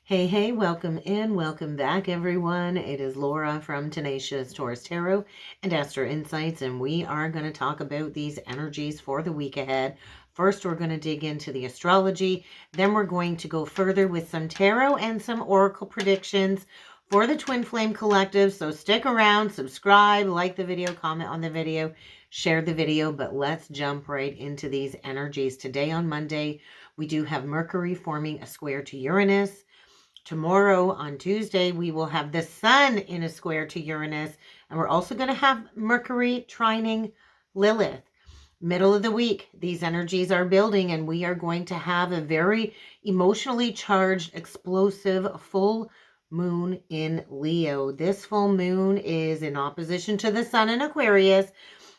Hey, welcome in, welcome back, everyone. It is Laura from Tenacious Taurus Tarot and Astro Insights, and we are going to talk about these energies for the week ahead. First, we're going to dig into the astrology, then we're going to go further with some tarot and some oracle predictions for the Twin Flame Collective. So stick around, subscribe, like the video, comment on the video, share the video, but let's jump right into these energies. Today on Monday, we do have Mercury forming a square to Uranus. Tomorrow on Tuesday, we will have the sun in a square to Uranus, and we're also going to have Mercury trining Lilith. Middle of the week, these energies are building, and we are going to have a very emotionally charged, explosive full moon in Leo. This full moon is in opposition to the sun in Aquarius.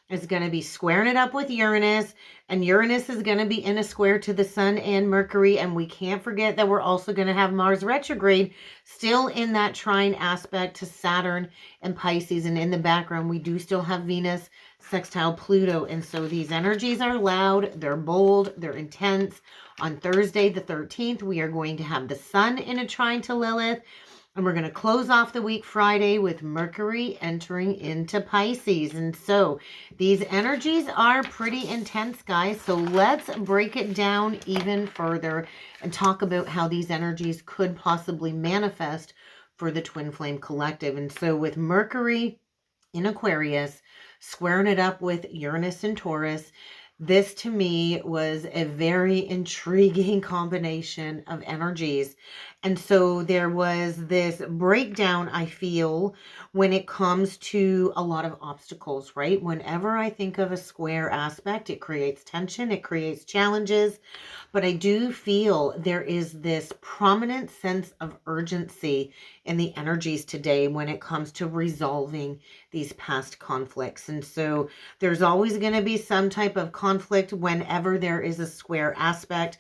Is going to be squaring it up with Uranus, and Uranus is going to be in a square to the sun and Mercury, and we can't forget that we're also going to have Mars retrograde still in that trine aspect to Saturn and Pisces, and in the background we do still have Venus sextile Pluto. And so these energies are loud, they're bold, they're intense. On Thursday the 13th, we are going to have the sun in a trine to Lilith. And we're going to close off the week Friday with Mercury entering into Pisces. And so these energies are pretty intense, guys. So let's break it down even further and talk about how these energies could possibly manifest for the Twin Flame Collective. And so with Mercury in Aquarius, squaring it up with Uranus and Taurus, this to me was a very intriguing combination of energies. And so there was this breakdown, I feel, when it comes to a lot of obstacles, right? Whenever I think of a square aspect, it creates tension, it creates challenges. But I do feel there is this prominent sense of urgency in the energies today when it comes to resolving these past conflicts. And so there's always going to be some type of conflict whenever there is a square aspect.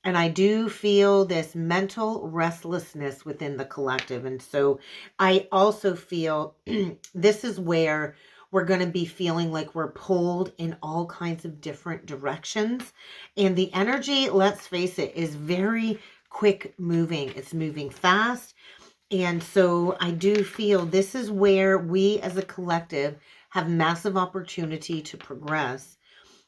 And I do feel this mental restlessness within the collective. And so I also feel this is where we're going to be feeling like we're pulled in all kinds of different directions. And the energy, let's face it, is very quick moving. It's moving fast. And so I do feel this is where we as a collective have massive opportunity to progress.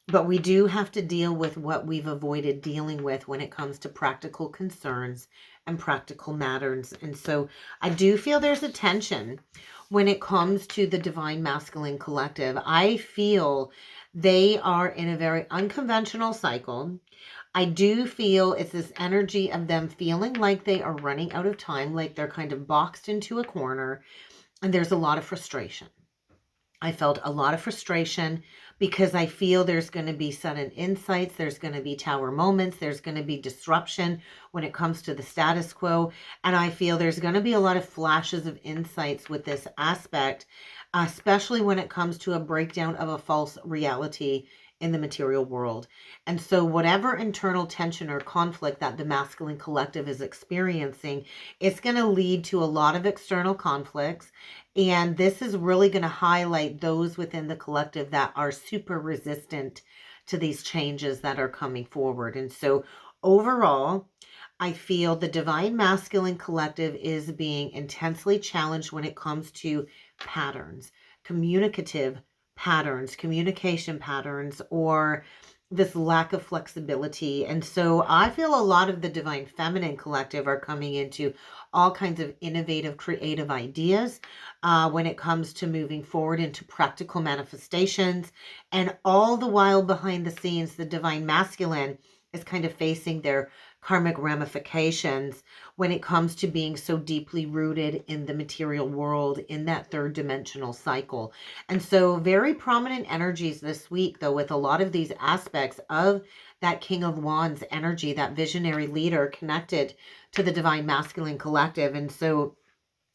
But we do have to deal with what we've avoided dealing with when it comes to practical concerns and practical matters. And so I do feel there's a tension when it comes to the Divine Masculine Collective. I feel they are in a very unconventional cycle. I do feel it's this energy of them feeling like they are running out of time, like they're kind of boxed into a corner, and there's a lot of frustration. I felt a lot of frustration because I feel there's going to be sudden insights, there's going to be tower moments, there's going to be disruption when it comes to the status quo, and I feel there's going to be a lot of flashes of insights with this aspect, especially when it comes to a breakdown of a false reality in the material world. And so whatever internal tension or conflict that the masculine collective is experiencing, it's going to lead to a lot of external conflicts. And this is really going to highlight those within the collective that are super resistant to these changes that are coming forward. And so overall, I feel the Divine Masculine Collective is being intensely challenged when it comes to patterns, communicative patterns, communication patterns, or this lack of flexibility. And so I feel a lot of the Divine Feminine Collective are coming into all kinds of innovative, creative ideas when it comes to moving forward into practical manifestations. And all the while behind the scenes, the Divine Masculine is kind of facing their karmic ramifications when it comes to being so deeply rooted in the material world, in that third dimensional cycle. And so very prominent energies this week, though, with a lot of these aspects of that King of Wands energy, that visionary leader connected to the Divine Masculine Collective. And so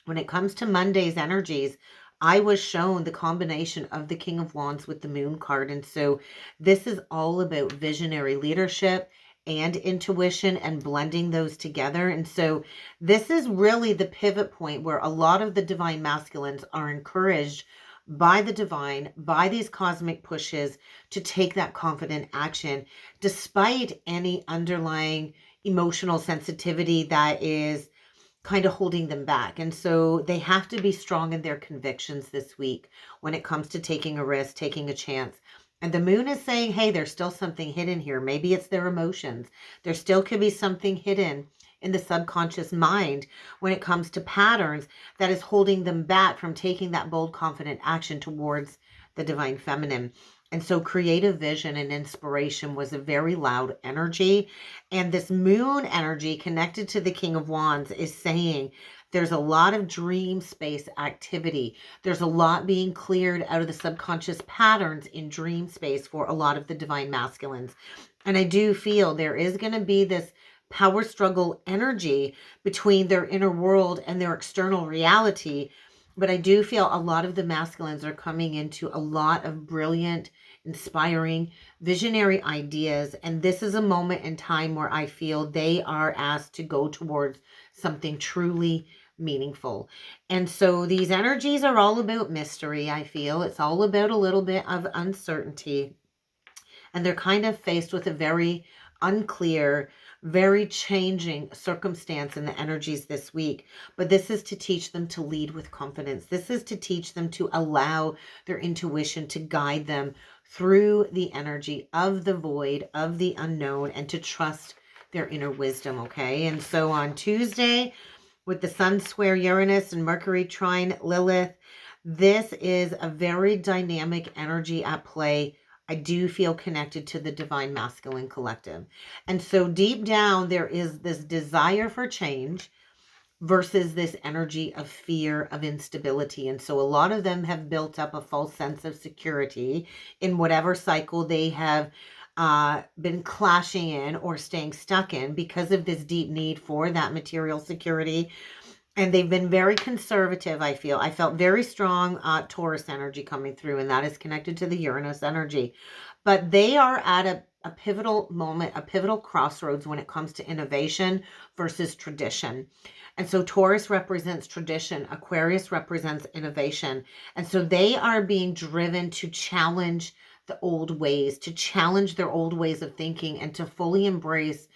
when it comes to Monday's energies, I was shown the combination of the King of Wands with the Moon card. And so this is all about visionary leadership and intuition and blending those together. And so this is really the pivot point where a lot of the Divine Masculines are encouraged by the divine, by these cosmic pushes to take that confident action, despite any underlying emotional sensitivity that is kind of holding them back. And so they have to be strong in their convictions this week when it comes to taking a risk, taking a chance. And the moon is saying, hey, there's still something hidden here. Maybe it's their emotions. There still could be something hidden in the subconscious mind when it comes to patterns that is holding them back from taking that bold, confident action towards the divine feminine. And so creative vision and inspiration was a very loud energy. And this moon energy connected to the King of Wands is saying there's a lot of dream space activity. There's a lot being cleared out of the subconscious patterns in dream space for a lot of the divine masculines. And I do feel there is going to be this power struggle energy between their inner world and their external reality. But I do feel a lot of the masculines are coming into a lot of brilliant, inspiring, visionary ideas. And this is a moment in time where I feel they are asked to go towards something truly meaningful. And so these energies are all about mystery, I feel. It's all about a little bit of uncertainty. And they're kind of faced with a very unclear, very changing circumstance in the energies this week. But this is to teach them to lead with confidence. This is to teach them to allow their intuition to guide them through the energy of the void, of the unknown, and to trust their inner wisdom, okay? And so on Tuesday, with the Sun square Uranus and Mercury trine Lilith, this is a very dynamic energy at play. I do feel connected to the divine masculine collective. And so deep down, there is this desire for change versus this energy of fear, of instability. And so a lot of them have built up a false sense of security in whatever cycle they have been clashing in or staying stuck in because of this deep need for that material security. And they've been very conservative, I feel. I felt very strong Taurus energy coming through, and that is connected to the Uranus energy. But they are at a pivotal moment, a pivotal crossroads when it comes to innovation versus tradition. And so Taurus represents tradition, Aquarius represents innovation. And so they are being driven to challenge the old ways, to challenge their old ways of thinking, and to fully embrace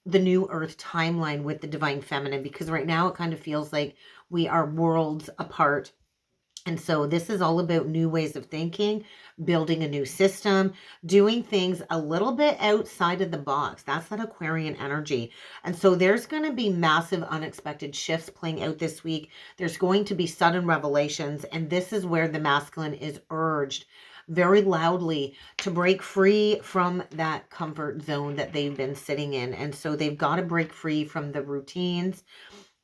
the new earth timeline with the divine feminine, because right now it kind of feels like we are worlds apart. And so this is all about new ways of thinking, building a new system, doing things a little bit outside of the box. That's that Aquarian energy. And so there's going to be massive unexpected shifts playing out this week. There's going to be sudden revelations. And this is where the masculine is urged very loudly to break free from that comfort zone that they've been sitting in. And so they've got to break free from the routines,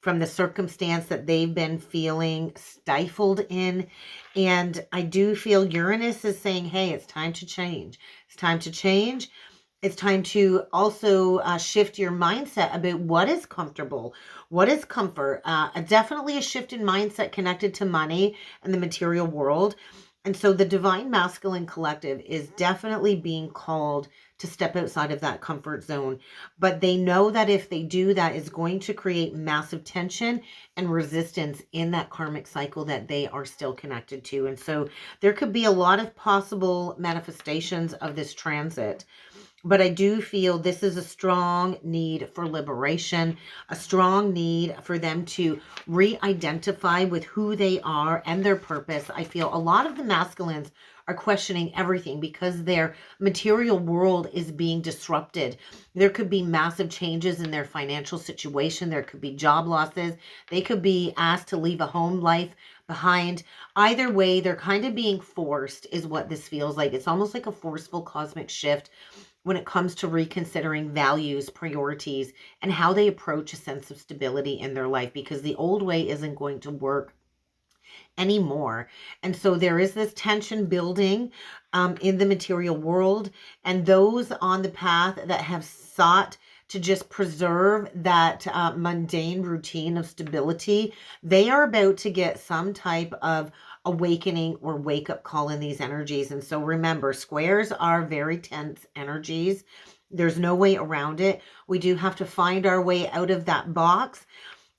from the circumstance that they've been feeling stifled in. And I do feel Uranus is saying, hey, it's time to change. It's time to change. It's time to also shift your mindset about what is comfortable, what is comfort. Definitely a shift in mindset connected to money and the material world. And so the divine masculine collective is definitely being called to step outside of that comfort zone. But they know that if they do, that is going to create massive tension and resistance in that karmic cycle that they are still connected to. And so there could be a lot of possible manifestations of this transit. But I do feel this is a strong need for liberation, a strong need for them to re-identify with who they are and their purpose. I feel a lot of the masculines are questioning everything because their material world is being disrupted. There could be massive changes in their financial situation. There could be job losses. They could be asked to leave a home life behind. Either way, they're kind of being forced is what this feels like. It's almost like a forceful cosmic shift when it comes to reconsidering values, priorities, and how they approach a sense of stability in their life, because the old way isn't going to work anymore. And so there is this tension building in the material world, and those on the path that have sought to just preserve that mundane routine of stability, they are about to get some type of awakening or wake-up call in these energies. And so remember, squares are very tense energies. There's no way around it. We do have to find our way out of that box,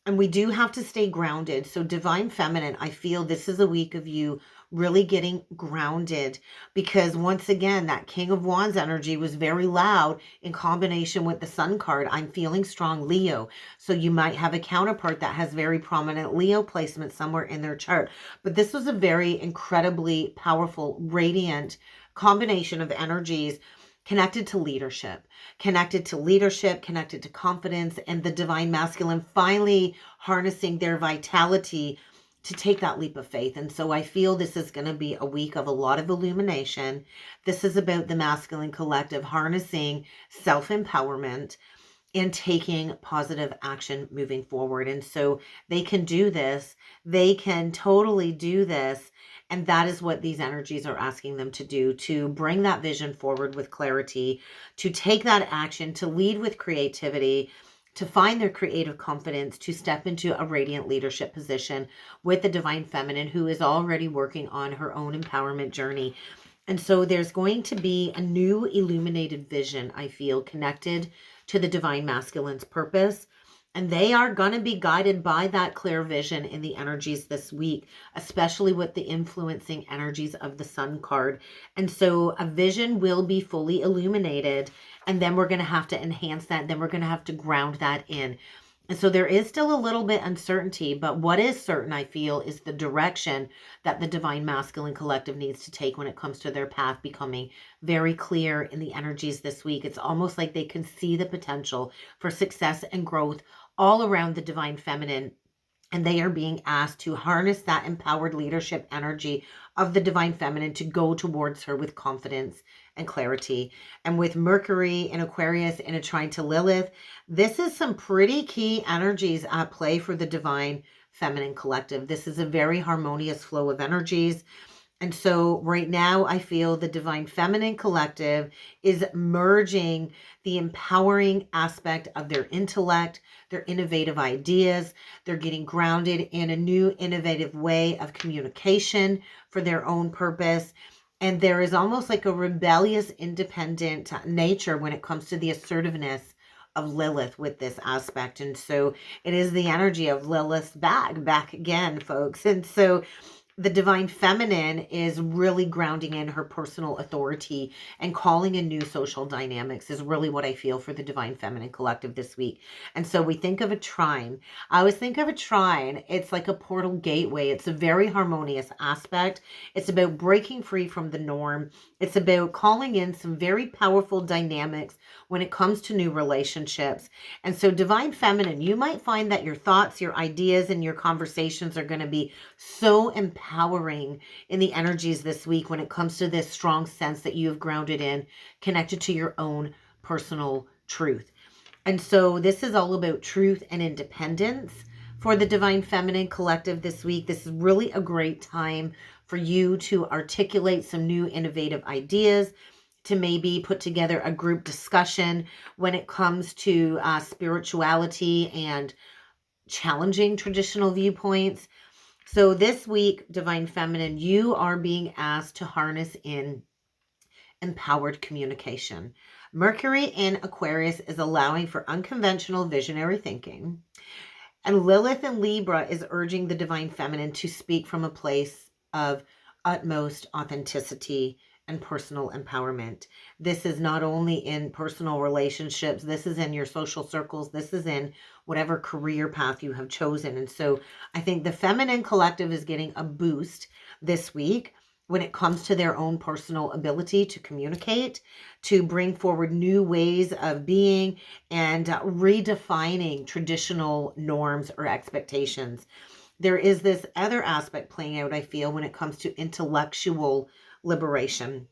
and we do have to stay grounded. So divine feminine, I feel this is a week of you really getting grounded, because once again, that King of Wands energy was very loud in combination with the Sun card. I'm feeling strong Leo. So you might have a counterpart that has very prominent Leo placement somewhere in their chart. But this was a very incredibly powerful, radiant combination of energies connected to leadership, connected to confidence, and the divine masculine finally harnessing their vitality to take that leap of faith. And so I feel this is going to be a week of a lot of illumination. This is about the masculine collective harnessing self-empowerment and taking positive action moving forward. And so they can do this. They can totally do this. And that is what these energies are asking them to do, to bring that vision forward with clarity, to take that action, to lead with creativity, to find their creative confidence, to step into a radiant leadership position with the divine feminine who is already working on her own empowerment journey. And so there's going to be a new illuminated vision, I feel, connected to the divine masculine's purpose. And they are going to be guided by that clear vision in the energies this week, especially with the influencing energies of the Sun card. And so a vision will be fully illuminated, and then we're going to have to enhance that. Then we're going to have to ground that in. And so there is still a little bit uncertainty, but what is certain, I feel, is the direction that the divine masculine collective needs to take when it comes to their path becoming very clear in the energies this week. It's almost like they can see the potential for success and growth all around the divine feminine. And they are being asked to harness that empowered leadership energy of the divine feminine to go towards her with confidence and clarity. And with Mercury in Aquarius in a trine to Lilith, this is some pretty key energies at play for the divine feminine collective. This is a very harmonious flow of energies. And so right now, I feel the divine feminine collective is merging the empowering aspect of their intellect, their innovative ideas. They're getting grounded in a new innovative way of communication for their own purpose. And there is almost like a rebellious, independent nature when it comes to the assertiveness of Lilith with this aspect. And so it is the energy of Lilith's back again, folks. And so the divine feminine is really grounding in her personal authority and calling in new social dynamics is really what I feel for the divine feminine collective this week. And so we think of a trine. I always think of a trine. It's like a portal gateway. It's a very harmonious aspect. It's about breaking free from the norm. It's about calling in some very powerful dynamics when it comes to new relationships. And so divine feminine, you might find that your thoughts, your ideas, and your conversations are going to be so empowering in the energies this week when it comes to this strong sense that you have grounded in, connected to your own personal truth. And so this is all about truth and independence for the divine feminine collective this week. This is really a great time for you to articulate some new innovative ideas, to maybe put together a group discussion when it comes to spirituality and challenging traditional viewpoints. So this week, divine feminine, you are being asked to harness in empowered communication. Mercury in Aquarius is allowing for unconventional visionary thinking. And Lilith in Libra is urging the divine feminine to speak from a place of utmost authenticity and personal empowerment. This is not only in personal relationships, this is in your social circles, this is in whatever career path you have chosen. And so I think the feminine collective is getting a boost this week when it comes to their own personal ability to communicate, to bring forward new ways of being and redefining traditional norms or expectations. There is this other aspect playing out, I feel, when it comes to intellectual liberation.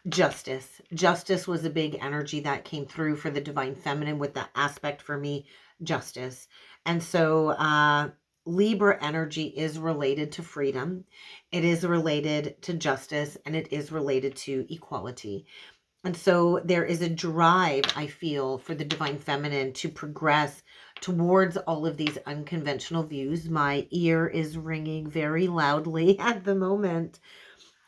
Justice. Justice was a big energy that came through for the divine feminine with that aspect for me, justice. And so Libra energy is related to freedom. It is related to justice, and it is related to equality. And so there is a drive, I feel, for the divine feminine to progress towards all of these unconventional views. My ear is ringing very loudly at the moment.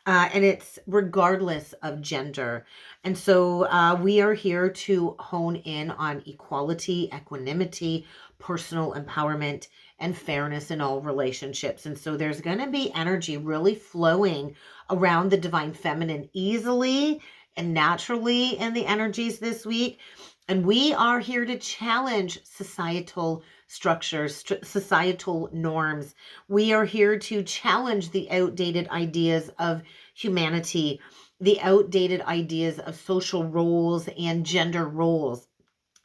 And it's regardless of gender. And so we are here to hone in on equality, equanimity, personal empowerment and fairness in all relationships. And so there's going to be energy really flowing around the divine feminine easily and naturally in the energies this week. And we are here to challenge societal structures, societal norms. We are here to challenge the outdated ideas of humanity, the outdated ideas of social roles and gender roles.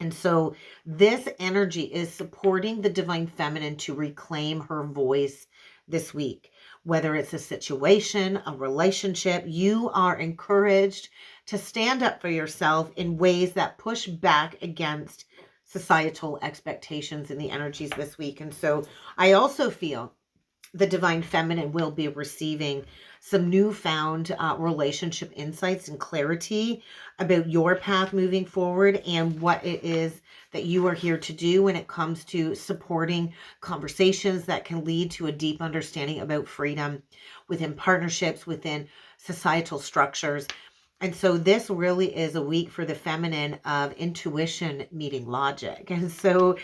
And so this energy is supporting the divine feminine to reclaim her voice this week. Whether it's a situation, a relationship, you are encouraged to stand up for yourself in ways that push back against societal expectations in the energies this week. And so I also feel the divine feminine will be receiving some newfound relationship insights and clarity about your path moving forward and what it is that you are here to do when it comes to supporting conversations that can lead to a deep understanding about freedom within partnerships, within societal structures. And so this really is a week for the feminine of intuition meeting logic. And so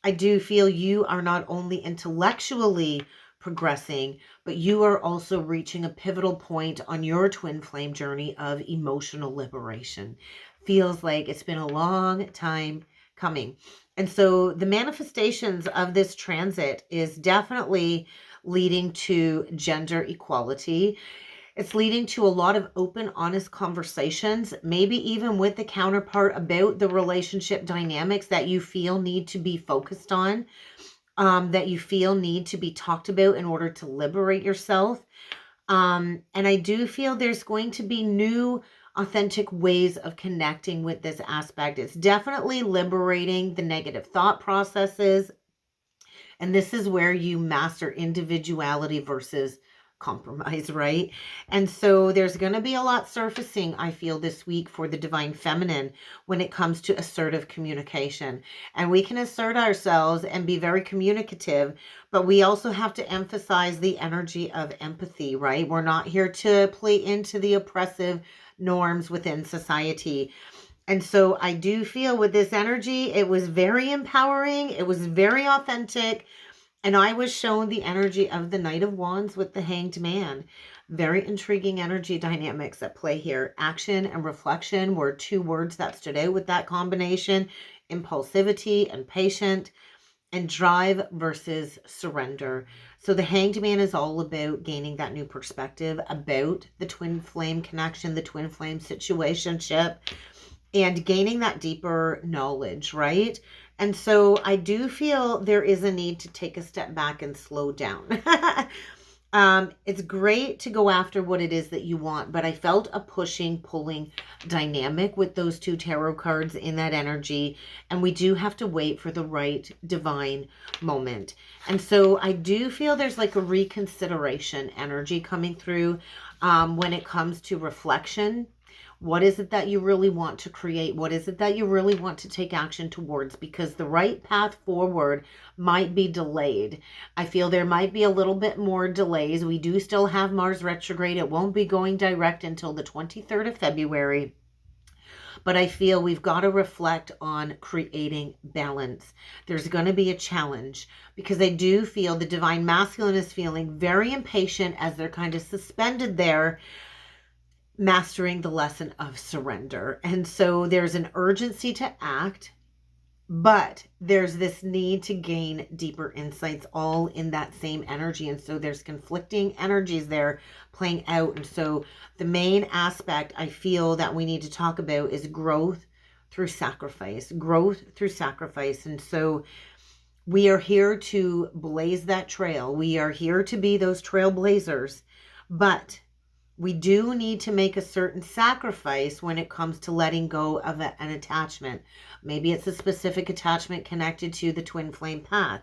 I do feel you are not only intellectually progressing, but you are also reaching a pivotal point on your twin flame journey of emotional liberation. Feels like it's been a long time coming. And so the manifestations of this transit is definitely leading to gender equality. It's leading to a lot of open, honest conversations, maybe even with the counterpart about the relationship dynamics that you feel need to be focused on, that you feel need to be talked about in order to liberate yourself. And I do feel there's going to be new, authentic ways of connecting with this aspect. It's definitely liberating the negative thought processes. And this is where you master individuality versus compromise, right? And so there's going to be a lot surfacing, I feel, this week for the divine feminine when it comes to assertive communication. And we can assert ourselves and be very communicative, but we also have to emphasize the energy of empathy, right? We're not here to play into the oppressive norms within society. And so I do feel with this energy, it was very empowering. It was very authentic. And I was shown the energy of the Knight of Wands with the Hanged Man. Very intriguing energy dynamics at play here. Action and reflection were two words that stood out with that combination. Impulsivity and patient, and drive versus surrender. So the Hanged Man is all about gaining that new perspective about the twin flame connection, the twin flame situationship, and gaining that deeper knowledge, right? And so I do feel there is a need to take a step back and slow down. It's great to go after what it is that you want, but I felt a pushing, pulling dynamic with those two tarot cards in that energy. And we do have to wait for the right divine moment. And so I do feel there's like a reconsideration energy coming through when it comes to reflection. What is it that you really want to create? What is it that you really want to take action towards? Because the right path forward might be delayed. I feel there might be a little bit more delays. We do still have Mars retrograde. It won't be going direct until the 23rd of February. But I feel we've got to reflect on creating balance. There's going to be a challenge because I do feel the divine masculine is feeling very impatient as they're kind of suspended there, mastering the lesson of surrender. And so there's an urgency to act, but there's this need to gain deeper insights all in that same energy. And so there's conflicting energies there playing out. And so the main aspect I feel that we need to talk about is growth through sacrifice, And so we are here to blaze that trail. We are here to be those trailblazers, but we do need to make a certain sacrifice when it comes to letting go of an attachment. Maybe it's a specific attachment connected to the twin flame path.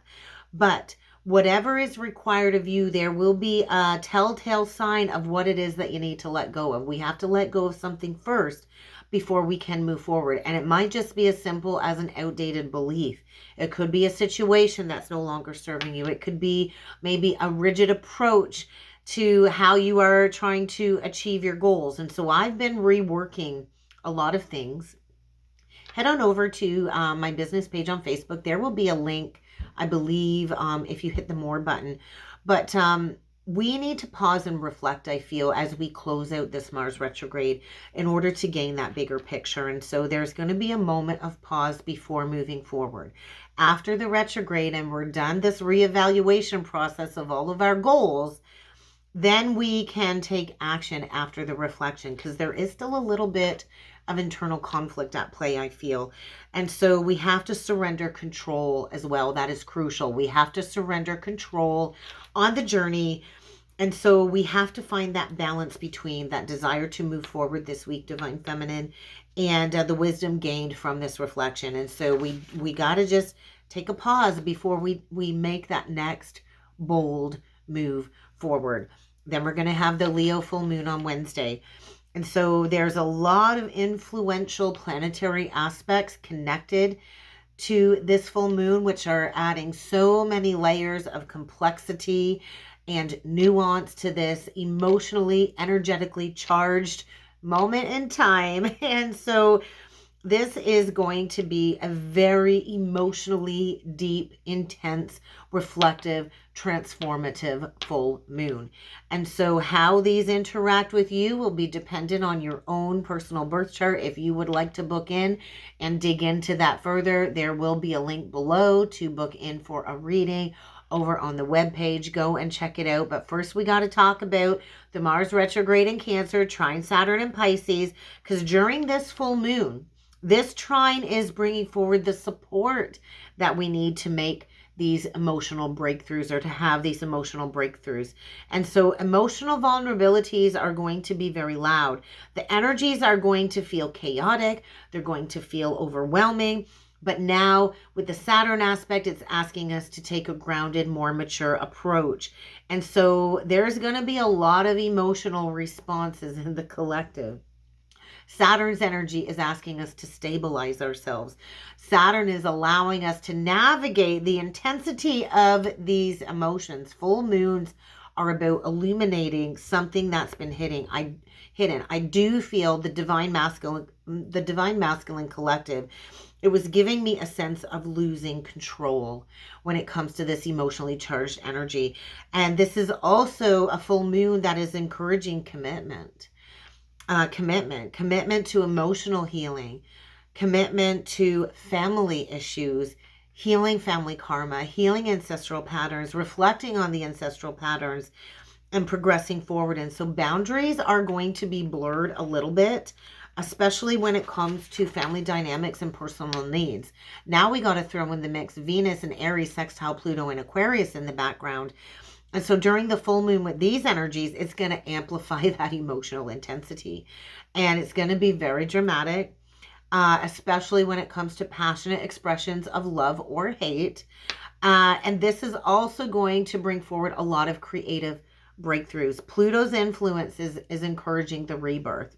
But whatever is required of you, there will be a telltale sign of what it is that you need to let go of. We have to let go of something first before we can move forward. And it might just be as simple as an outdated belief. It could be a situation that's no longer serving you. It could be maybe a rigid approach to how you are trying to achieve your goals. And so I've been reworking a lot of things. Head on over to my business page on Facebook. There will be a link I believe, if you hit the more button. But we need to pause and reflect, I feel, as we close out this Mars retrograde in order to gain that bigger picture. And so there's going to be a moment of pause before moving forward. After the retrograde and we're done this reevaluation process of all of our goals, then we can take action after the reflection, because there is still a little bit of internal conflict at play, I feel. And so we have to surrender control as well. That is crucial. We have to surrender control on the journey. And so we have to find that balance between that desire to move forward this week, Divine Feminine, and the wisdom gained from this reflection. And so we got to just take a pause before we make that next bold move forward. Then we're going to have the Leo full moon on Wednesday. And so there's a lot of influential planetary aspects connected to this full moon, which are adding so many layers of complexity and nuance to this emotionally, energetically charged moment in time. And so this is going to be a very emotionally deep, intense, reflective, transformative full moon. And so how these interact with you will be dependent on your own personal birth chart. If you would like to book in and dig into that further, there will be a link below to book in for a reading over on the webpage. Go and check it out. But first we got to talk about the Mars retrograde in Cancer, trine Saturn in Pisces, because during this full moon, this trine is bringing forward the support that we need to make these emotional breakthroughs, or to have these emotional breakthroughs. And so emotional vulnerabilities are going to be very loud. The energies are going to feel chaotic. They're going to feel overwhelming. But now with the Saturn aspect, it's asking us to take a grounded, more mature approach. And so there's going to be a lot of emotional responses in the collective. Saturn's energy is asking us to stabilize ourselves. Saturn is allowing us to navigate the intensity of these emotions. Full moons are about illuminating something that's been hidden. I do feel the divine masculine collective. It was giving me a sense of losing control when it comes to this emotionally charged energy. And this is also a full moon that is encouraging commitment. Commitment to emotional healing, commitment to family issues, healing family karma, healing ancestral patterns, reflecting on the ancestral patterns, and progressing forward. And so boundaries are going to be blurred a little bit, especially when it comes to family dynamics and personal needs. Now we got to throw in the mix Venus and Aries sextile Pluto and Aquarius in the background. And so during the full moon with these energies, it's going to amplify that emotional intensity. And it's going to be very dramatic, especially when it comes to passionate expressions of love or hate. And this is also going to bring forward a lot of creative breakthroughs. Pluto's influence is encouraging the rebirth,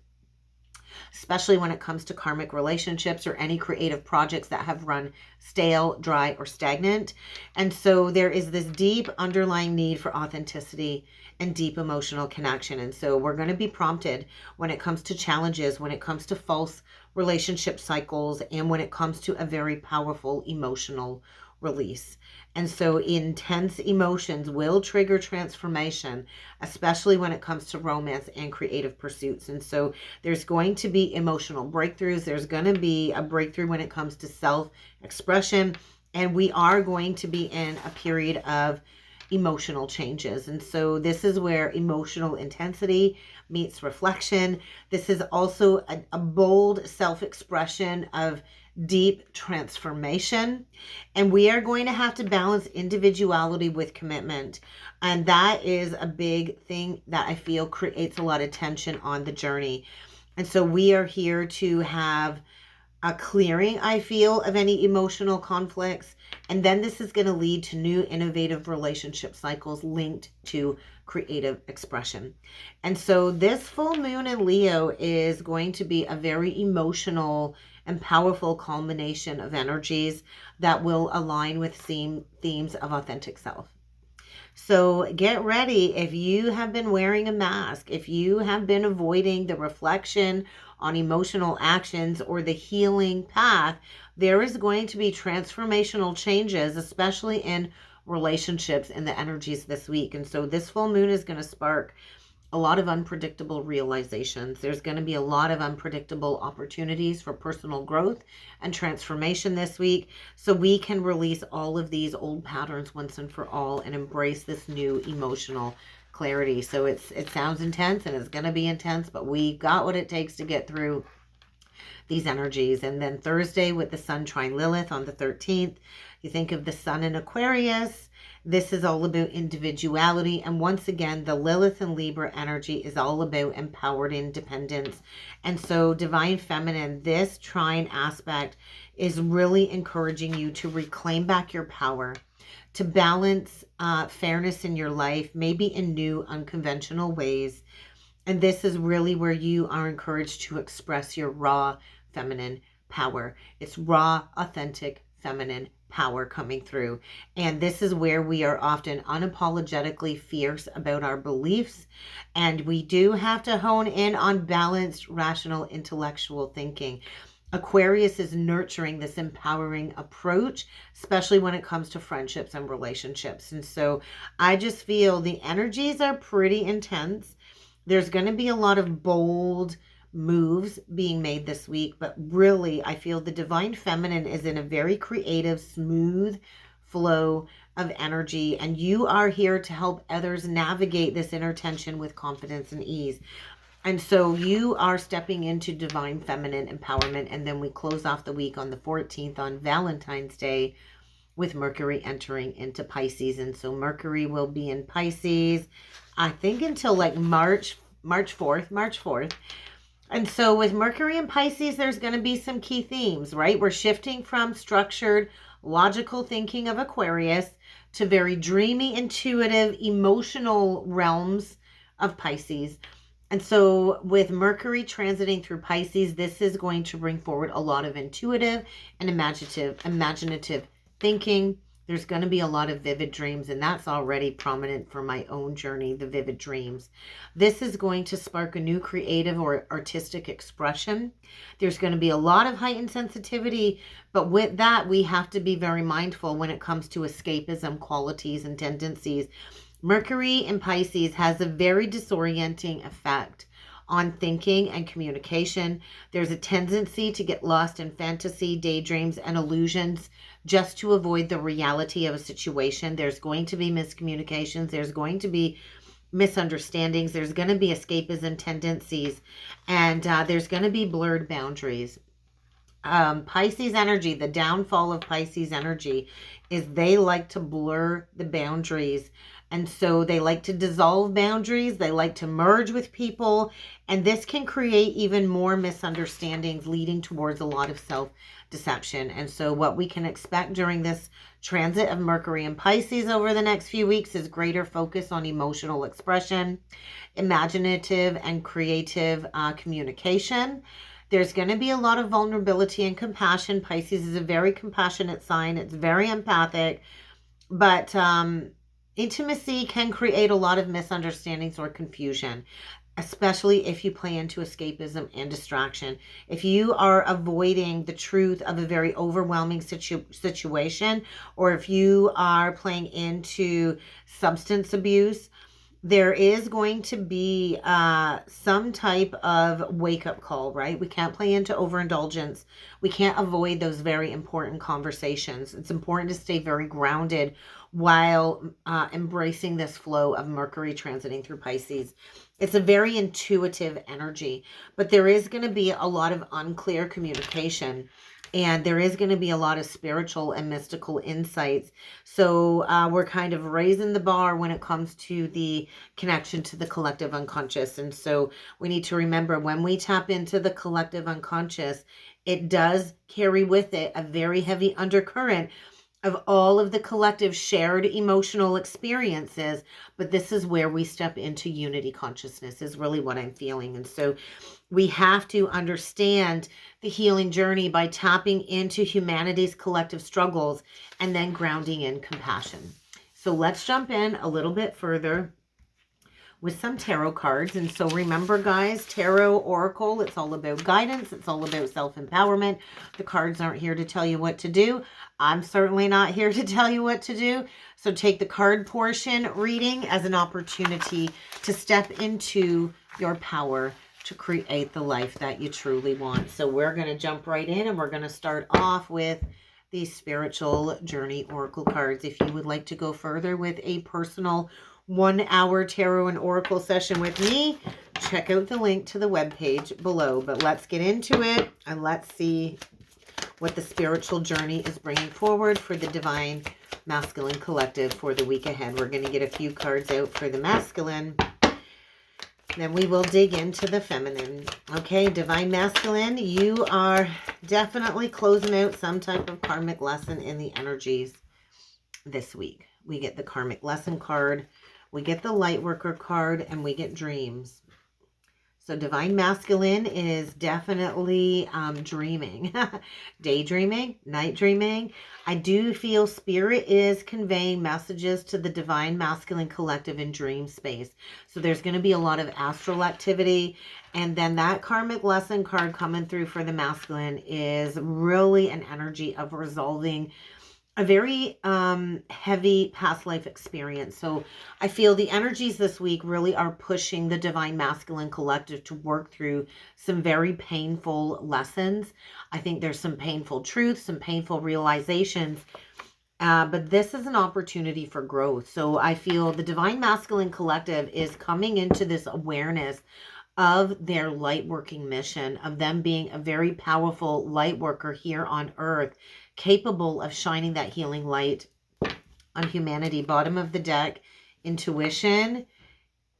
especially when it comes to karmic relationships or any creative projects that have run stale, dry, or stagnant. And so there is this deep underlying need for authenticity and deep emotional connection. And so we're going to be prompted when it comes to challenges, when it comes to false relationship cycles, and when it comes to a very powerful emotional release. And so intense emotions will trigger transformation, especially when it comes to romance and creative pursuits. And so there's going to be emotional breakthroughs. There's going to be a breakthrough when it comes to self-expression. And we are going to be in a period of emotional changes. And so this is where emotional intensity meets reflection. This is also a bold self-expression of deep transformation. And we are going to have to balance individuality with commitment. And that is a big thing that I feel creates a lot of tension on the journey. And so we are here to have a clearing, I feel, of any emotional conflicts. And then this is going to lead to new innovative relationship cycles linked to creative expression. And so this full moon in Leo is going to be a very emotional and powerful culmination of energies that will align with themes of authentic self. So get ready. If you have been wearing a mask, if you have been avoiding the reflection on emotional actions or the healing path, there is going to be transformational changes, especially in relationships and the energies this week. And so this full moon is going to spark a lot of unpredictable realizations. There's going to be a lot of unpredictable opportunities for personal growth and transformation this week. So we can release all of these old patterns once and for all and embrace this new emotional clarity. So it sounds intense, and it's going to be intense, but we got what it takes to get through these energies. And then Thursday with the Sun trine Lilith on the 13th, you think of the Sun in Aquarius. This is all about individuality. And once again, the Lilith and Libra energy is all about empowered independence. And so Divine Feminine, this trine aspect is really encouraging you to reclaim back your power, to balance fairness in your life, maybe in new, unconventional ways. And this is really where you are encouraged to express your raw feminine power. It's raw, authentic, feminine power coming through. And this is where we are often unapologetically fierce about our beliefs. And we do have to hone in on balanced, rational, intellectual thinking. Aquarius is nurturing this empowering approach, especially when it comes to friendships and relationships. And so I just feel the energies are pretty intense. There's going to be a lot of bold moves being made this week, but really I feel the Divine Feminine is in a very creative, smooth flow of energy, and you are here to help others navigate this inner tension with confidence and ease. And so you are stepping into Divine Feminine empowerment. And then we close off the week on the 14th on Valentine's Day with Mercury entering into Pisces. And so Mercury will be in Pisces, I think, until like March 4th. And so with Mercury in Pisces, there's going to be some key themes, right? We're shifting from structured, logical thinking of Aquarius to very dreamy, intuitive, emotional realms of Pisces. And so with Mercury transiting through Pisces, this is going to bring forward a lot of intuitive and imaginative thinking. There's going to be a lot of vivid dreams, and that's already prominent for my own journey, the vivid dreams. This is going to spark a new creative or artistic expression. There's going to be a lot of heightened sensitivity, but with that, we have to be very mindful when it comes to escapism qualities and tendencies. Mercury in Pisces has a very disorienting effect on thinking and communication. There's a tendency to get lost in fantasy, daydreams, and illusions just to avoid the reality of a situation. There's going to be miscommunications. There's going to be misunderstandings. There's going to be escapism tendencies, and there's going to be blurred boundaries. Pisces energy, the downfall of Pisces energy is they like to blur the boundaries. And so they like to dissolve boundaries. They like to merge with people. And this can create even more misunderstandings, leading towards a lot of self-deception. And so what we can expect during this transit of Mercury and Pisces over the next few weeks is greater focus on emotional expression, imaginative and creative communication. There's going to be a lot of vulnerability and compassion. Pisces is a very compassionate sign. It's very empathic, but intimacy can create a lot of misunderstandings or confusion, especially if you play into escapism and distraction. If you are avoiding the truth of a very overwhelming situation, or if you are playing into substance abuse, there is going to be some type of wake-up call, right? We can't play into overindulgence. We can't avoid those very important conversations. It's important to stay very grounded while embracing this flow of Mercury transiting through Pisces. It's a very intuitive energy, but there is going to be a lot of unclear communication. And there is going to be a lot of spiritual and mystical insights. So we're kind of raising the bar when it comes to the connection to the collective unconscious. And so we need to remember, when we tap into the collective unconscious, it does carry with it a very heavy undercurrent of all of the collective shared emotional experiences. But this is where we step into unity consciousness, is really what I'm feeling. And so we have to understand the healing journey by tapping into humanity's collective struggles and then grounding in compassion. So let's jump in a little bit further with some tarot cards. And so remember, guys, tarot, oracle, it's all about guidance. It's all about self-empowerment. The cards aren't here to tell you what to do. I'm certainly not here to tell you what to do. So take the card portion reading as an opportunity to step into your power to create the life that you truly want. So we're going to jump right in, and we're going to start off with these spiritual journey oracle cards. If you would like to go further with a personal 1-hour tarot and oracle session with me, check out the link to the webpage below. But let's get into it, and let's see what the spiritual journey is bringing forward for the Divine Masculine Collective for the week ahead. We're going to get a few cards out for the masculine. Then we will dig into the feminine. Okay, Divine Masculine, you are definitely closing out some type of karmic lesson in the energies this week. We get the karmic lesson card, we get the light worker card, and we get dreams. So Divine Masculine is definitely dreaming, daydreaming, night dreaming. I do feel Spirit is conveying messages to the Divine Masculine Collective in dream space. So there's going to be a lot of astral activity. And then that karmic lesson card coming through for the masculine is really an energy of resolving a very heavy past life experience. So I feel the energies this week really are pushing the Divine Masculine Collective to work through some very painful lessons. I think there's some painful truths, some painful realizations, but this is an opportunity for growth. So I feel the Divine Masculine Collective is coming into this awareness of their light working mission, of them being a very powerful light worker here on earth, capable of shining that healing light on humanity. Bottom of the deck, intuition,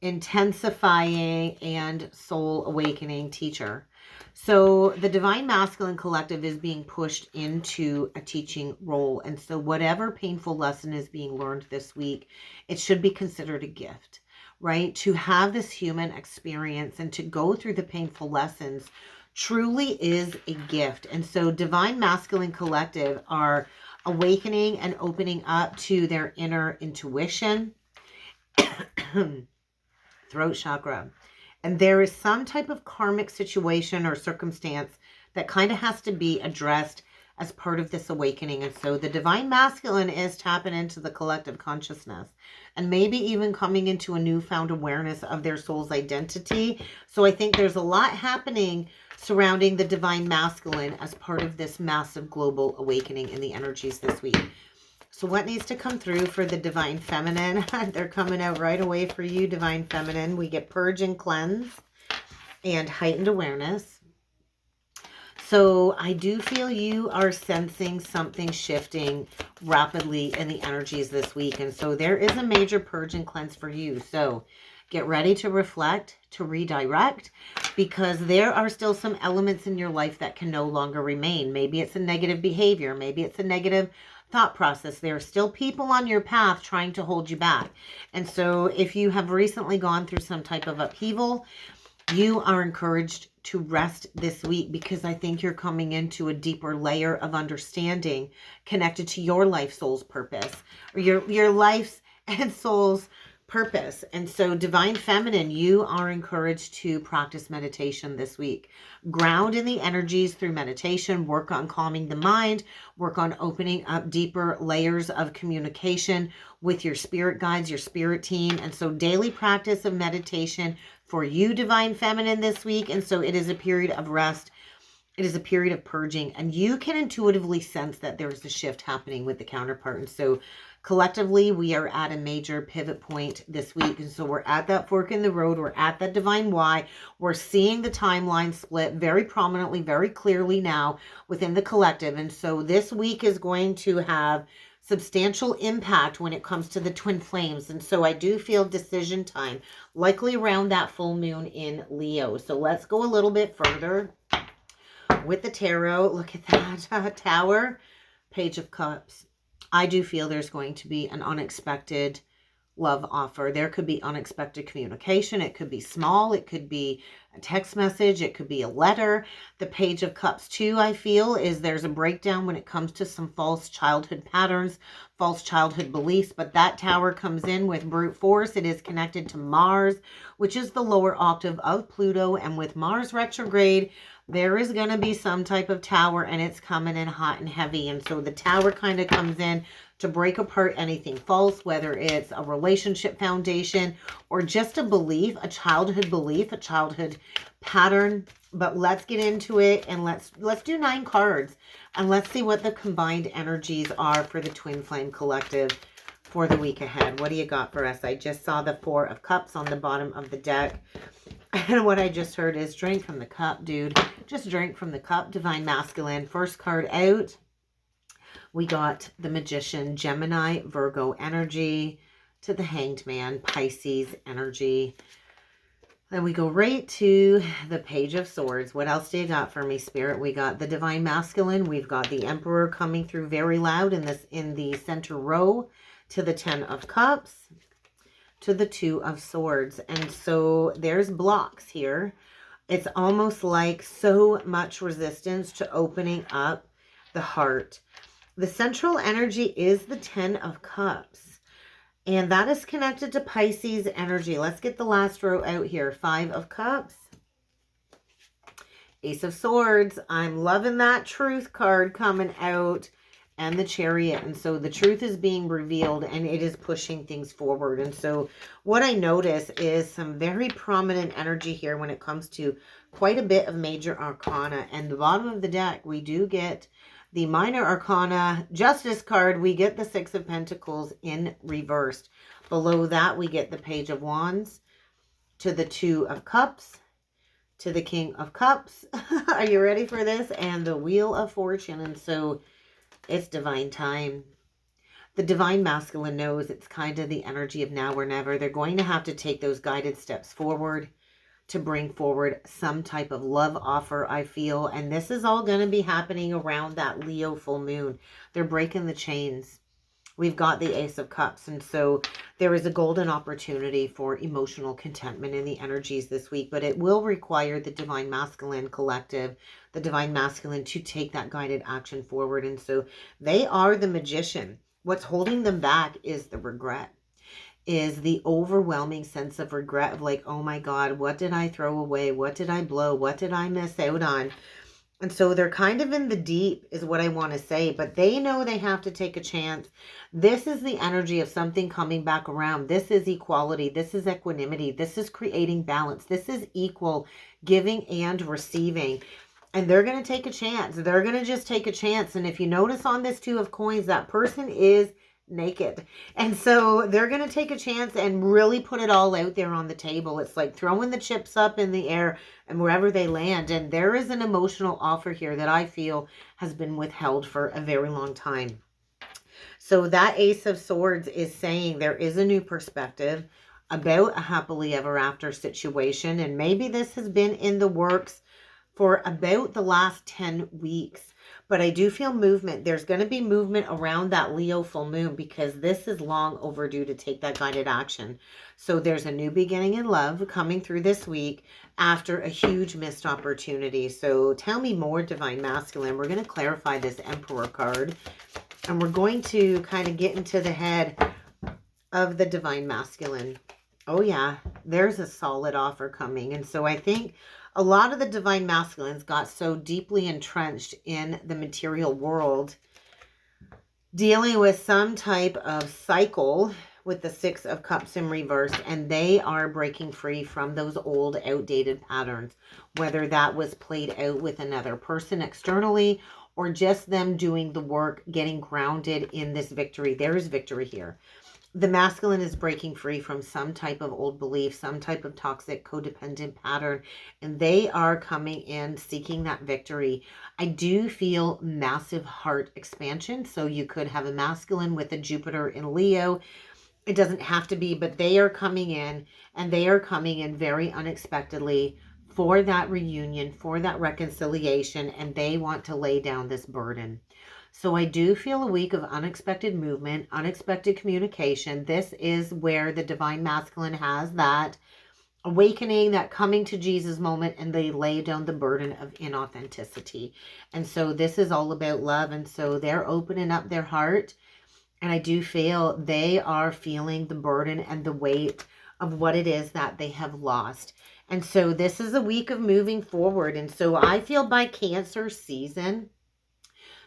intensifying, and soul awakening teacher. So the Divine Masculine Collective is being pushed into a teaching role. And so whatever painful lesson is being learned this week, it should be considered a gift, right? To have this human experience and to go through the painful lessons truly is a gift. And so Divine Masculine Collective are awakening and opening up to their inner intuition, throat chakra. And there is some type of karmic situation or circumstance that kind of has to be addressed as part of this awakening. And so the Divine Masculine is tapping into the collective consciousness and maybe even coming into a newfound awareness of their soul's identity. So I think there's a lot happening surrounding the Divine Masculine as part of this massive global awakening in the energies this week. So what needs to come through for the Divine Feminine? They're coming out right away for you, Divine Feminine. We get purge and cleanse and heightened awareness. So I do feel you are sensing something shifting rapidly in the energies this week. And so there is a major purge and cleanse for you. So get ready to reflect, to redirect, because there are still some elements in your life that can no longer remain. Maybe it's a negative behavior. Maybe it's a negative thought process. There are still people on your path trying to hold you back. And so if you have recently gone through some type of upheaval, you are encouraged to rest this week, because I think you're coming into a deeper layer of understanding connected to your life soul's purpose, or your life's and soul's purpose. And so Divine Feminine, you are encouraged to practice meditation this week. Ground in the energies through meditation, work on calming the mind, work on opening up deeper layers of communication with your spirit guides, your spirit team. And so daily practice of meditation for you, Divine Feminine, this week. And so it is a period of rest. It is a period of purging, and you can intuitively sense that there is a shift happening with the counterpart. And so collectively, we are at a major pivot point this week. And so we're at that fork in the road. We're at that divine Y. We're seeing the timeline split very prominently, very clearly now within the collective. And so this week is going to have substantial impact when it comes to the twin flames. And so I do feel decision time, likely around that full moon in Leo. So let's go a little bit further with the tarot. Look at that Tower, Page of Cups. I do feel there's going to be an unexpected love offer. There could be unexpected communication. It could be small. It could be a text message. It could be a letter. The Page of Cups too, I feel, is there's a breakdown when it comes to some false childhood patterns, false childhood beliefs. But that Tower comes in with brute force. It is connected to Mars, which is the lower octave of Pluto. And with Mars retrograde, there is going to be some type of Tower, and it's coming in hot and heavy. And so the Tower kind of comes in to break apart anything false, whether it's a relationship foundation or just a belief, a childhood pattern. But let's get into it, and let's do 9 cards, and let's see what the combined energies are for the Twin Flame Collective for the week ahead. What do you got for us? I just saw the 4 of Cups on the bottom of the deck. And what I just heard is drink from the cup, dude. Just drink from the cup. Divine Masculine. First card out. We got the Magician, Gemini, Virgo energy, to the Hanged Man, Pisces energy. Then we go right to the Page of Swords. What else do you got for me, Spirit? We got the Divine Masculine. We've got the Emperor coming through very loud in the center row, to the 10 of Cups, to the 2 of Swords. And so there's blocks here. It's almost like so much resistance to opening up the heart. The central energy is the 10 of Cups, and that is connected to Pisces energy. Let's get the last row out here. 5 of Cups, Ace of Swords. I'm loving that Truth card coming out, and the Chariot. And so the truth is being revealed, and it is pushing things forward. And so what I notice is some very prominent energy here when it comes to quite a bit of major arcana. And the bottom of the deck, we do get the minor arcana Justice card. We get the 6 of Pentacles in reversed. Below that, we get the Page of Wands, to the 2 of Cups, to the King of Cups. Are you ready for this? And the Wheel of Fortune. And so it's divine time. The Divine Masculine knows it's kind of the energy of now or never. They're going to have to take those guided steps forward to bring forward some type of love offer, I feel. And this is all going to be happening around that Leo full moon. They're breaking the chains. We've got the Ace of Cups. And so there is a golden opportunity for emotional contentment in the energies this week. But it will require the Divine Masculine Collective, the Divine Masculine, to take that guided action forward. And so they are the Magician. What's holding them back is the regret. Is the overwhelming sense of regret of like, oh my God, what did I throw away? What did I blow? What did I miss out on? And so they're kind of in the deep is what I want to say, but they know they have to take a chance. This is the energy of something coming back around. This is equality. This is equanimity. This is creating balance. This is equal giving and receiving. And they're going to take a chance. They're going to just take a chance. And if you notice on this 2 of Coins, that person is naked. And so they're going to take a chance and really put it all out there on the table. It's like throwing the chips up in the air and wherever they land. And there is an emotional offer here that I feel has been withheld for a very long time. So that Ace of Swords is saying there is a new perspective about a happily ever after situation. And maybe this has been in the works for about the last 10 weeks. But I do feel movement. There's going to be movement around that Leo full moon because this is long overdue to take that guided action. So there's a new beginning in love coming through this week after a huge missed opportunity. So tell me more, Divine Masculine. We're going to clarify this Emperor card. And we're going to kind of get into the head of the Divine Masculine. Oh yeah, there's a solid offer coming. And so I think a lot of the Divine Masculines got so deeply entrenched in the material world, dealing with some type of cycle with the 6 of Cups in reverse, and they are breaking free from those old outdated patterns, whether that was played out with another person externally or just them doing the work, getting grounded in this victory. There is victory here. The masculine is breaking free from some type of old belief, some type of toxic codependent pattern, and they are coming in seeking that victory. I do feel massive heart expansion. So you could have a masculine with a Jupiter in Leo. It doesn't have to be, but they are coming in, and they are coming in very unexpectedly for that reunion, for that reconciliation, and they want to lay down this burden. So I do feel a week of unexpected movement, unexpected communication. This is where the Divine Masculine has that awakening, that coming to Jesus moment, and they lay down the burden of inauthenticity. And so this is all about love. And so they're opening up their heart. And I do feel they are feeling the burden and the weight of what it is that they have lost. And so this is a week of moving forward. And so I feel by Cancer season,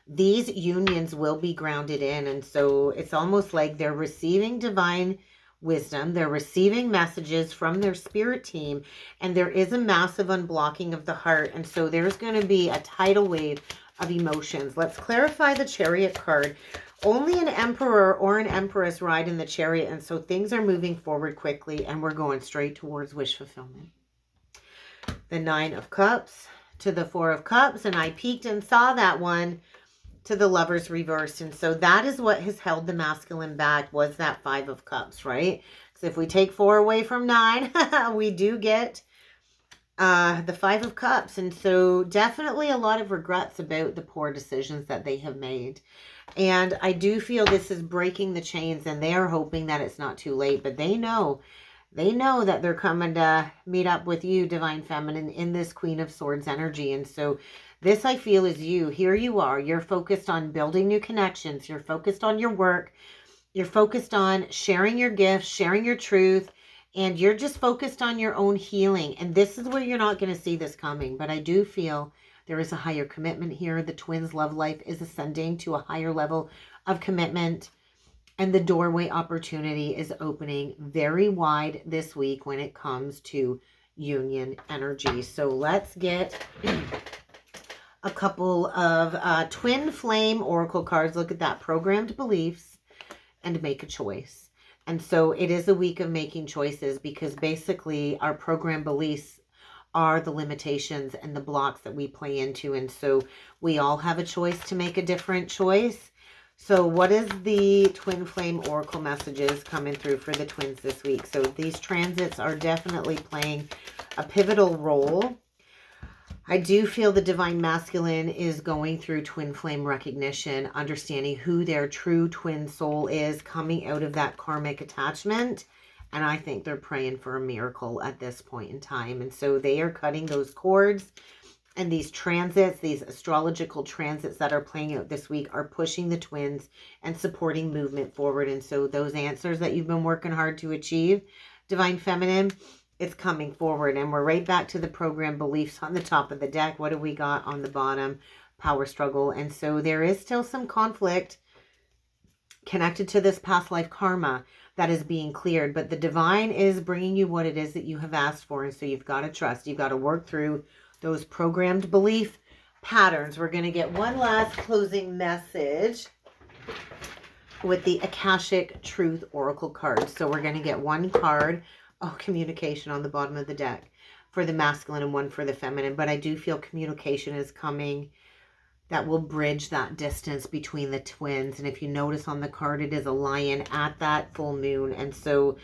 these unions will be grounded in. And so it's almost like they're receiving divine wisdom. They're receiving messages from their spirit team. And there is a massive unblocking of the heart. And so there's going to be a tidal wave of emotions. Let's clarify the Chariot card. Only an emperor or an empress ride in the chariot. And so things are moving forward quickly. And we're going straight towards wish fulfillment. The 9 of Cups to the 4 of Cups. And I peeked and saw that one to the Lovers reversed. And so that is what has held the masculine back, was that 5 of Cups, right? So if we take 4 away from 9, we do get the 5 of Cups. And so definitely a lot of regrets about the poor decisions that they have made. And I do feel this is breaking the chains, and they are hoping that it's not too late. But they know that they're coming to meet up with you, Divine Feminine, in this Queen of Swords energy. And so this, I feel, is you. Here you are. You're focused on building new connections. You're focused on your work. You're focused on sharing your gifts, sharing your truth. And you're just focused on your own healing. And this is where you're not going to see this coming. But I do feel there is a higher commitment here. The twins' love life is ascending to a higher level of commitment. And the doorway opportunity is opening very wide this week when it comes to union energy. So let's get a couple of twin flame oracle cards. Look at that. Programmed beliefs and make a choice. And so it is a week of making choices, because basically our programmed beliefs are the limitations and the blocks that we play into. And so we all have a choice to make a different choice. So what is the twin flame oracle messages coming through for the twins this week? So these transits are definitely playing a pivotal role. I do feel the divine masculine is going through twin flame recognition, understanding who their true twin soul is, coming out of that karmic attachment. And I think they're praying for a miracle at this point in time. And so they are cutting those cords. And these transits, these astrological transits that are playing out this week, are pushing the twins and supporting movement forward. And so those answers that you've been working hard to achieve, Divine Feminine, it's coming forward. And we're right back to the program beliefs on the top of the deck. What do we got on the bottom? Power struggle. And so there is still some conflict connected to this past life karma that is being cleared. But the divine is bringing you what it is that you have asked for. And so you've got to trust. You've got to work through those programmed belief patterns. We're going to get one last closing message with the Akashic Truth Oracle card. So we're going to get one card, communication, on the bottom of the deck for the masculine and one for the feminine. But I do feel communication is coming that will bridge that distance between the twins. And if you notice on the card, it is a lion at that full moon. And so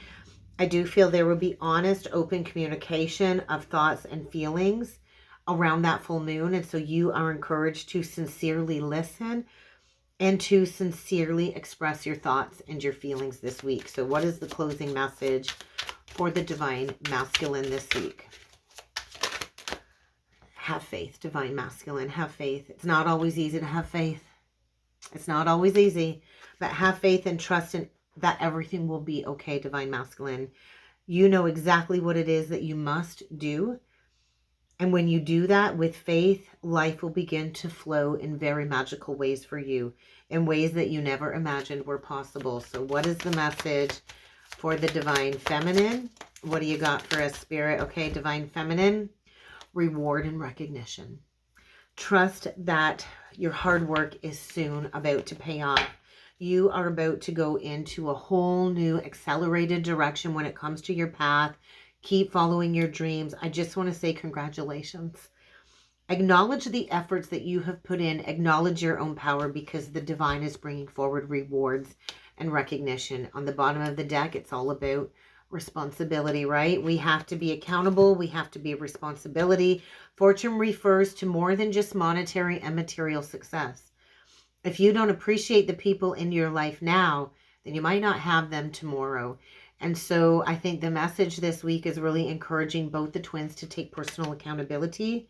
I do feel there will be honest, open communication of thoughts and feelings around that full moon. And so you are encouraged to sincerely listen and to sincerely express your thoughts and your feelings this week. So what is the closing message for the divine masculine this week? Have faith, divine masculine. Have faith. It's not always easy to have faith. It's not always easy, but have faith and trust in that everything will be okay, divine masculine. You know exactly what it is that you must do. And when you do that with faith, life will begin to flow in very magical ways for you, in ways that you never imagined were possible. So what is the message for the divine feminine? What do you got for us, spirit? Okay, divine feminine, reward and recognition. Trust that your hard work is soon about to pay off. You are about to go into a whole new accelerated direction when it comes to your path. Keep following your dreams. I just want to say congratulations. Acknowledge the efforts that you have put in. Acknowledge your own power, because the divine is bringing forward rewards and recognition. On the bottom of the deck, it's all about responsibility, right? We have to be accountable. We have to be responsibility. Fortune refers to more than just monetary and material success. If you don't appreciate the people in your life now, then you might not have them tomorrow. And so I think the message this week is really encouraging both the twins to take personal accountability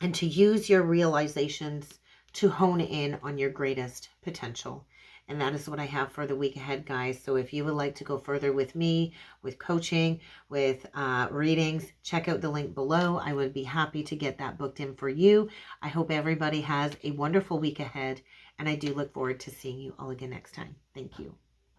and to use your realizations to hone in on your greatest potential. And that is what I have for the week ahead, guys. So if you would like to go further with me, with coaching, with readings, check out the link below. I would be happy to get that booked in for you. I hope everybody has a wonderful week ahead, and I do look forward to seeing you all again next time. Thank you.